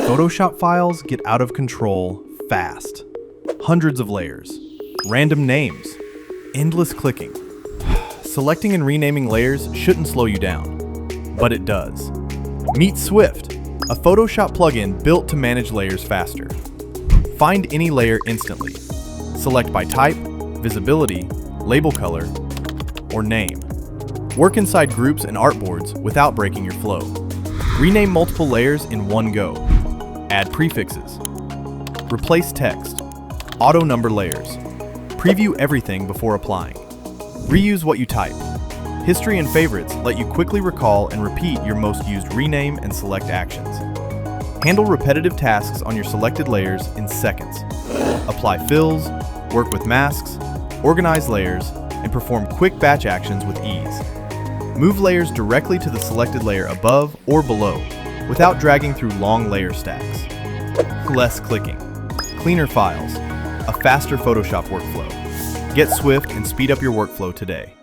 Photoshop files get out of control fast. Hundreds of layers, random names, endless clicking. Selecting and renaming layers shouldn't slow you down, but it does. Meet Swift, a Photoshop plugin built to manage layers faster. Find any layer instantly. Select by type, visibility, label color, or name. Work inside groups and artboards without breaking your flow. Rename multiple layers in one go. Add prefixes. Replace text. Auto-number layers. Preview everything before applying. Reuse what you type. History and favorites let you quickly recall and repeat your most used rename and select actions. Handle repetitive tasks on your selected layers in seconds. Apply fills, work with masks, organize layers, and perform quick batch actions with ease. Move layers directly to the selected layer above or below without dragging through long layer stacks. Less clicking, cleaner files, a faster Photoshop workflow. Get Swift and speed up your workflow today.